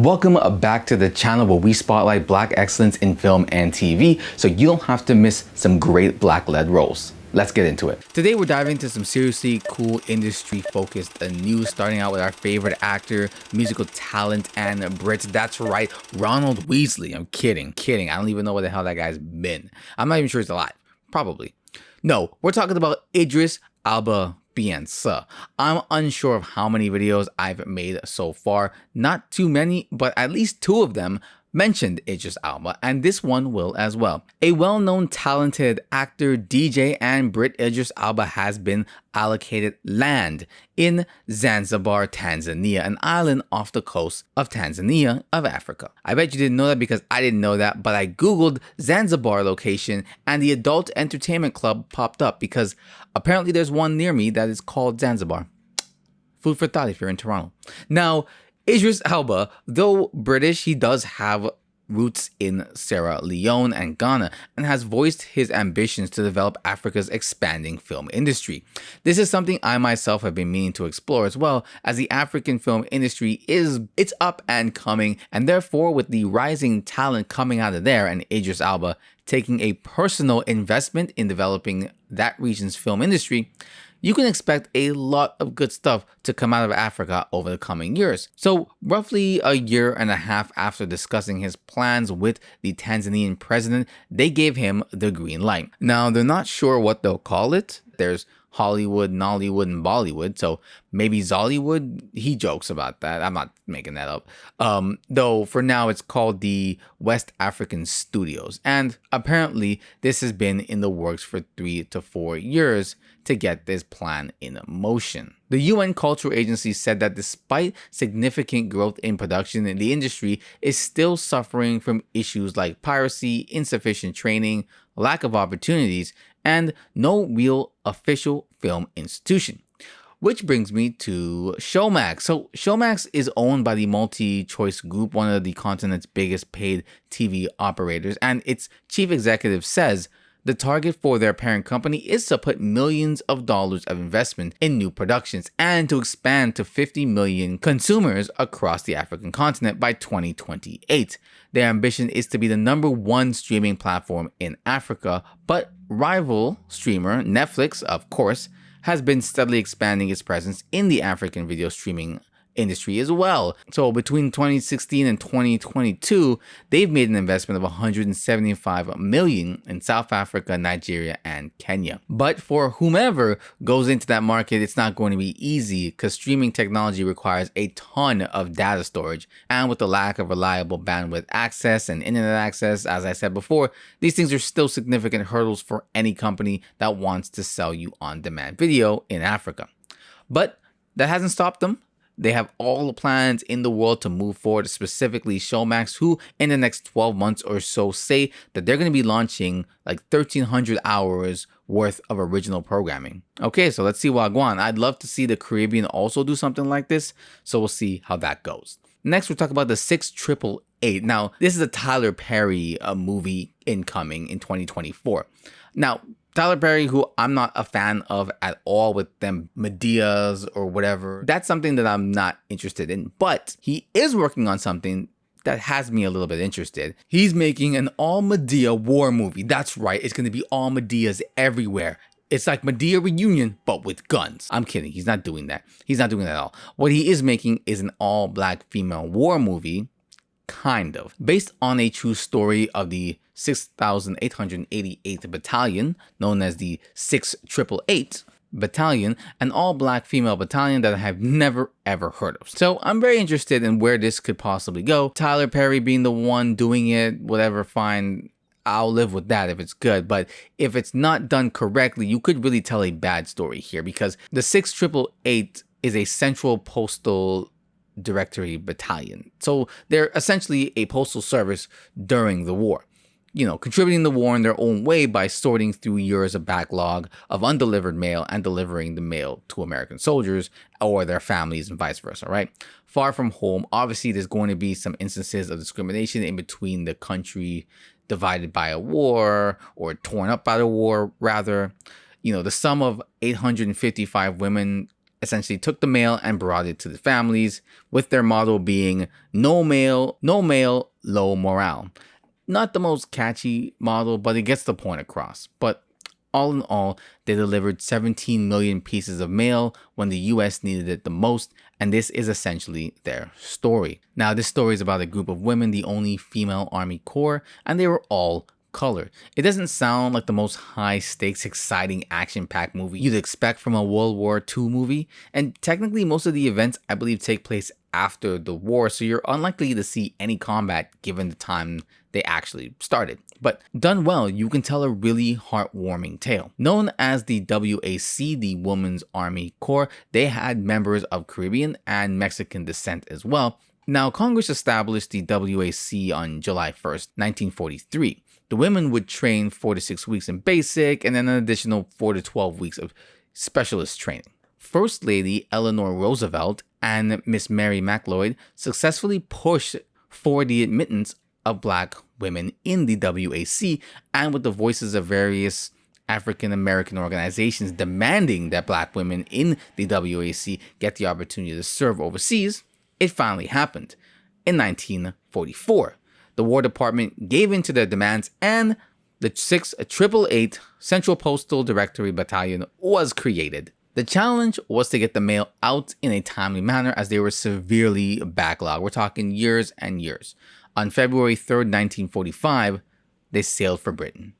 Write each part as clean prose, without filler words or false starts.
Welcome back to the channel where we spotlight Black excellence in film and TV so you don't have to miss some great Black-led roles. Let's get into it. Today we're diving into some seriously cool industry-focused news, starting out with our favorite actor, musical talent, and Brit. That's right, Ronald Weasley. I'm kidding. I don't even know where the hell that guy's been. I'm not even sure he's alive. Probably. No, we're talking about Idris Elba. I'm unsure of how many videos I've made so far. Not too many, but at least 2 of them mentioned Idris Elba, and this one will as well. A well-known talented actor, DJ, and Brit, Idris Elba has been allocated land in Zanzibar, Tanzania, an island off the coast of Tanzania of Africa. I bet you didn't know that because I didn't know that, but I googled Zanzibar location and the adult entertainment club popped up because apparently there's one near me that is called Zanzibar. Food for thought if you're in Toronto. Now, Idris Elba, though British, he does have roots in Sierra Leone and Ghana and has voiced his ambitions to develop Africa's expanding film industry. This is something I myself have been meaning to explore as well, as the African film industry it's up and coming, and therefore with the rising talent coming out of there and Idris Elba taking a personal investment in developing that region's film industry, you can expect a lot of good stuff to come out of Africa over the coming years. So roughly a year and a half after discussing his plans with the Tanzanian president, they gave him the green light. Now, they're not sure what they'll call it. There's Hollywood, Nollywood, and Bollywood. So maybe Zollywood, he jokes about that. I'm not making that up. Though for now it's called the West African Studios. And apparently this has been in the works for 3 to 4 years to get this plan in motion. The UN Cultural Agency said that despite significant growth in production, the industry is still suffering from issues like piracy, insufficient training, lack of opportunities, and no real official film institution. Which brings me to Showmax. So Showmax is owned by the Multi-Choice Group, one of the continent's biggest paid TV operators, and its chief executive says the target for their parent company is to put millions of dollars of investment in new productions and to expand to 50 million consumers across the African continent by 2028. Their ambition is to be the #1 streaming platform in Africa, but rival streamer Netflix, of course, has been steadily expanding its presence in the African video streaming industry as well. So between 2016 and 2022, they've made an investment of 175 million in South Africa, Nigeria, and Kenya. But for whomever goes into that market, it's not going to be easy because streaming technology requires a ton of data storage, and with the lack of reliable bandwidth access and internet access, as I said before, these things are still significant hurdles for any company that wants to sell you on-demand video in Africa. But that hasn't stopped them. They have all the plans in the world to move forward, specifically Showmax, who in the next 12 months or so say that they're going to be launching like 1,300 hours worth of original programming. Okay, so let's see Wagwan. I'd love to see the Caribbean also do something like this, so we'll see how that goes. Next, we'll talk about the 6888. Now, this is a Tyler Perry movie incoming in 2024. Now, Tyler Perry, who I'm not a fan of at all with them Medeas or whatever, that's something that I'm not interested in. But he is working on something that has me a little bit interested. He's making an all Medea war movie. That's right, it's going to be all Medeas everywhere. It's like Medea Reunion, but with guns. I'm kidding, he's not doing that. He's not doing that at all. What he is making is an all-black female war movie, kind of, based on a true story of the 6,888th Battalion, known as the 6888 Battalion, an all-black female battalion that I have never ever heard of. So I'm very interested in where this could possibly go. Tyler Perry being the one doing it, whatever, fine. I'll live with that if it's good, but if it's not done correctly, you could really tell a bad story here because the 6888 is a central postal directory battalion. So they're essentially a postal service during the war, you know, contributing the war in their own way by sorting through years of backlog of undelivered mail and delivering the mail to American soldiers or their families and vice versa, right? Far from home, obviously there's going to be some instances of discrimination in between the country divided by a war or torn up by the war, rather. You know, the sum of 855 women essentially took the mail and brought it to the families, with their motto being no mail, low morale. Not the most catchy motto, but it gets the point across. But all in all, they delivered 17 million pieces of mail when the US needed it the most, and this is essentially their story. Now, this story is about a group of women, the only female Army Corps, and they were all colored. It doesn't sound like the most high-stakes, exciting, action-packed movie you'd expect from a World War II movie, and technically most of the events, I believe, take place after the war, so you're unlikely to see any combat given the time they actually started. But done well, you can tell a really heartwarming tale. Known as the WAC, the Women's Army Corps, they had members of Caribbean and Mexican descent as well. Now, Congress established the WAC on July 1st, 1943. The women would train 4 to 6 weeks in basic and then an additional 4 to 12 weeks of specialist training. First Lady Eleanor Roosevelt and Miss Mary McLeod successfully pushed for the admittance of Black women in the WAC, and with the voices of various African American organizations demanding that Black women in the WAC get the opportunity to serve overseas, it finally happened. In 1944, the War Department gave in to their demands, and the 688 Central Postal Directory Battalion was created. The challenge was to get the mail out in a timely manner, as they were severely backlogged. We're talking years and years. On February 3rd, 1945, they sailed for Britain.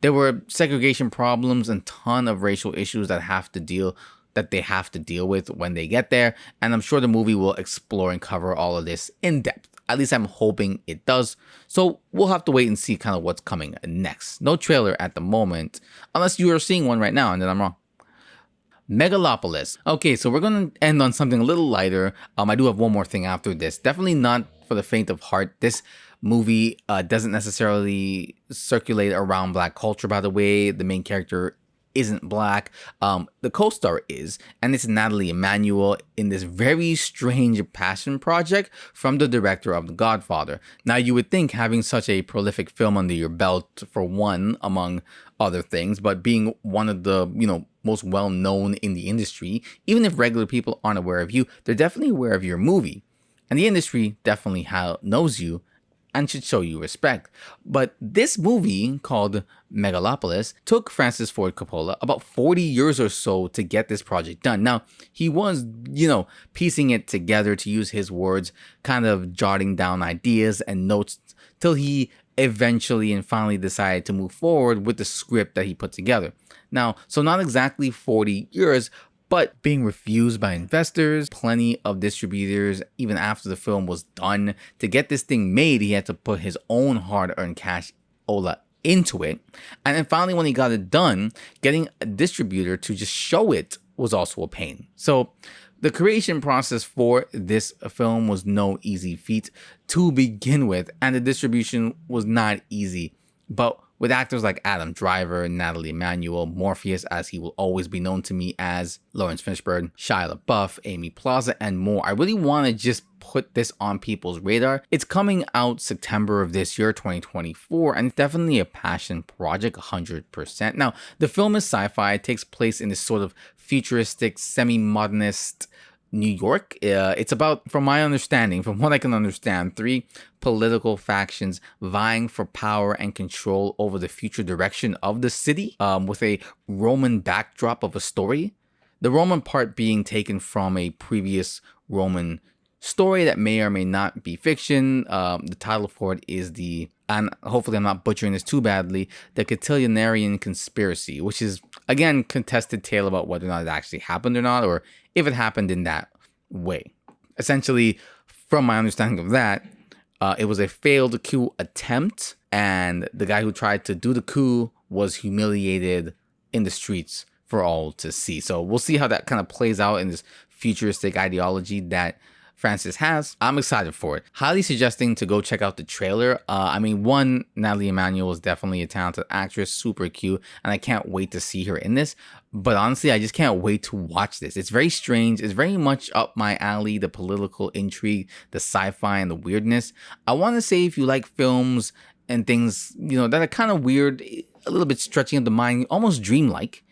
There were segregation problems and ton of racial issues that they have to deal with when they get there, and I'm sure the movie will explore and cover all of this in depth. At least I'm hoping it does. So we'll have to wait and see kind of what's coming next. No trailer at the moment, unless you are seeing one right now and then I'm wrong. Megalopolis. Okay, so we're going to end on something a little lighter. I do have one more thing after this. Definitely not for the faint of heart. This movie doesn't necessarily circulate around Black culture, by the way. The main character isn't Black. The co-star is, and it's Natalie Emmanuel in this very strange passion project from the director of The Godfather. Now, you would think having such a prolific film under your belt, for one, among other things, but being one of the, most well-known in the industry, even if regular people aren't aware of you, they're definitely aware of your movie. And the industry definitely knows you and should show you respect. But this movie, called Megalopolis, took Francis Ford Coppola about 40 years or so to get this project done. Now, he was, piecing it together, to use his words, kind of jotting down ideas and notes till he eventually and finally decided to move forward with the script that he put together. Now, so not exactly 40 years, but being refused by investors, plenty of distributors, even after the film was done. To get this thing made, he had to put his own hard-earned cash into it. And then finally, when he got it done, getting a distributor to just show it was also a pain. So the creation process for this film was no easy feat to begin with, and the distribution was not easy. But with actors like Adam Driver, Natalie Emmanuel, Morpheus, as he will always be known to me as, Lawrence Fishburne, Shia LaBeouf, Amy Plaza, and more, I really want to just put this on people's radar. It's coming out September of this year, 2024, and it's definitely a passion project, 100%. Now, the film is sci-fi. It takes place in this sort of futuristic, semi-modernist New York. It's about, from what I can understand, 3 political factions vying for power and control over the future direction of the city, with a Roman backdrop of a story. The Roman part being taken from a previous Roman story that may or may not be fiction. The title for it is and hopefully I'm not butchering this too badly, the Cotillianarian Conspiracy, which is, again, contested tale about whether or not it actually happened or not, or if it happened in that way. Essentially, from my understanding of that, it was a failed coup attempt, and the guy who tried to do the coup was humiliated in the streets for all to see. So we'll see how that kind of plays out in this futuristic ideology that Francis has. I'm excited for it. Highly suggesting to go check out the trailer. One, Natalie Emmanuel is definitely a talented actress, super cute, and I can't wait to see her in this. But honestly, I just can't wait to watch this. It's very strange. It's very much up my alley, the political intrigue, the sci-fi, and the weirdness. I want to say, if you like films and things, that are kind of weird, a little bit stretching of the mind, almost dreamlike.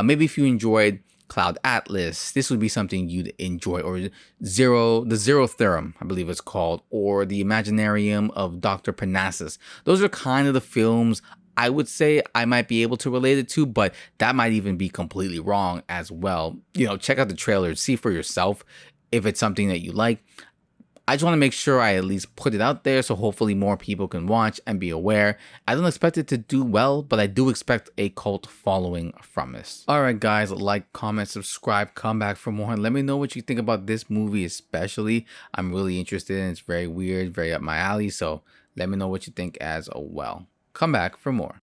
Maybe if you enjoyed Cloud Atlas. This would be something you'd enjoy. Or the Zero Theorem, I believe it's called. Or The Imaginarium of Dr. Parnassus. Those are kind of the films I would say I might be able to relate it to, but that might even be completely wrong as well. You know, check out the trailer, see for yourself if it's something that you like. I just want to make sure I at least put it out there so hopefully more people can watch and be aware. I don't expect it to do well, but I do expect a cult following from this. Alright guys, like, comment, subscribe, come back for more, and let me know what you think about this movie especially. I'm really interested and it's very weird, very up my alley, so let me know what you think as well. Come back for more.